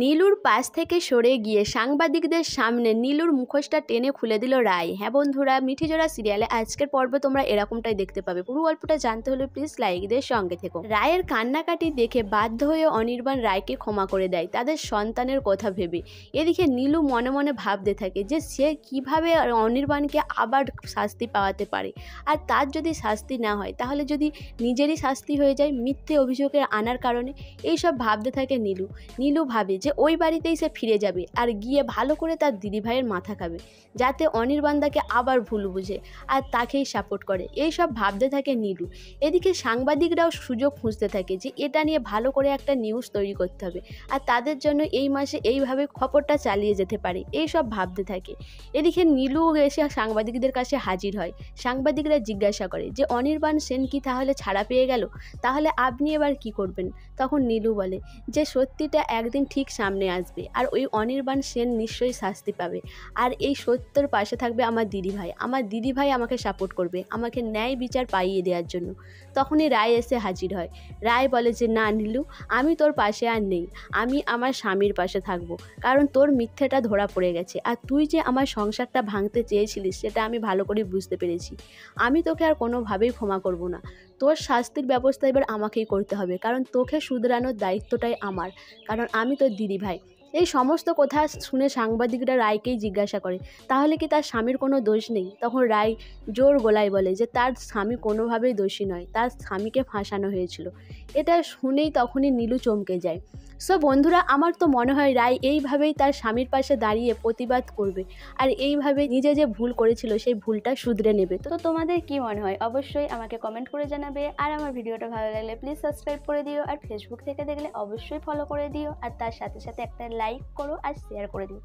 নীলুর পাশ থেকে সরে গিয়ে সাংবাদিকদের সামনে নীলুর মুখোশটা টেনে খুলে দিল রায়। হ্যাঁ বন্ধুরা, মিঠিজোড়া সিরিয়ালে আজকের পর্বে তোমরা এরকমটাই দেখতে পাবে। পুরো গল্পটা জানতে হলে প্লিজ লাইকদের সঙ্গে থেকো। রায়ের কান্নাকাটি দেখে বাধ্য হয়ে অনির্বাণ রায়কে ক্ষমা করে দেয় তাদের সন্তানের কথা ভেবে। এদিকে নীলু মনে মনে ভাবতে থাকে যে সে কিভাবে অনির্বাণকে আবার শাস্তি পাওয়াতে পারে, আর তার যদি শাস্তি না হয় তাহলে যদি নিজেরই শাস্তি হয়ে যায় মিথ্যে অভিযোগে আনার কারণে। এইসব ভাবতে থাকে নীলু ভাবে যে ওই বাড়িতেই সে ফিরে যাবে আর গিয়ে ভালো করে তার দিদিভাইয়ের মাথা খাবে, যাতে অনির্বাণদাকে আবার ভুল বুঝে আর তাকেই সাপোর্ট করে। এইসব ভাবতে থাকে নীলু। এদিকে সাংবাদিকরাও সুযোগ খুঁজতে থাকে যে এটা নিয়ে ভালো করে একটা নিউজ তৈরি করতে হবে, আর তাদের জন্য এই মাসে এইভাবে খবরটা চালিয়ে যেতে পারে। এইসব ভাবতে থাকে। এদিকে নীলু এসে সাংবাদিকদের কাছে হাজির হয়। সাংবাদিকরা জিজ্ঞাসা করে যে অনির্বাণ সেন কি তাহলে ছাড়া পেয়ে গেল, তাহলে আপনি এবার কি করবেন? তখন নীলু বলে যে সত্যিটা একদিন ঠিক সামনে আসবে, আর ওই অনির্বাণ সেন নিশ্চয়ই শাস্তি পাবে, আর এই সত্যের পাশে থাকবে আমার দিদিভাই আমাকে সাপোর্ট করবে আমাকে ন্যায় বিচার পাইয়ে দেওয়ার জন্য। তখনই রায় এসে হাজির হয়। রায় বলে যে না নীলু, আমি তোর পাশে আর নেই, আমি আমার স্বামীর পাশে থাকবো, কারণ তোর মিথ্যেটা ধরা পড়ে গেছে, আর তুই যে আমার সংসারটা ভাঙতে চেয়েছিলিস সেটা আমি ভালো করে বুঝতে পেরেছি। আমি তোকে আর কোনোভাবেই ক্ষমা করব না। তোর শাস্তির ব্যবস্থা এবার আমাকেই করতে হবে, কারণ তোকে শুধরানোর দায়িত্বটাই আমার, কারণ আমি তোর দিদিভাই। এই সমস্ত কথা শুনে সাংবাদিকরা রায়কেই জিজ্ঞাসা করে তাহলে কি তার স্বামীর কোনো দোষ নেই? তখন রায় জোর গলায় বলে যে তার স্বামী কোনোভাবেই দোষী নয়, তার স্বামীকে ফাঁসানো হয়েছিল। এটা শুনেই তখনই নীলু চমকে যায়। সো বন্ধুরা, আমার তো মনে হয় রায় এইভাবেই তার স্বামীর পাশে দাঁড়িয়ে প্রতিবাদ করবে, আর এইভাবে নিজে যে ভুল করেছিল সেই ভুলটা শুধরে নেবে। তো তোমাদের কি মনে হয় অবশ্যই আমাকে কমেন্ট করে জানাবে, আর আমার ভিডিওটা ভালো লাগলে প্লিজ সাবস্ক্রাইব করে দিও, আর ফেসবুক থেকে দেখলে অবশ্যই ফলো করে দিও, আর তার সাথে সাথে একটা লাইক করো আর শেয়ার করে দিও।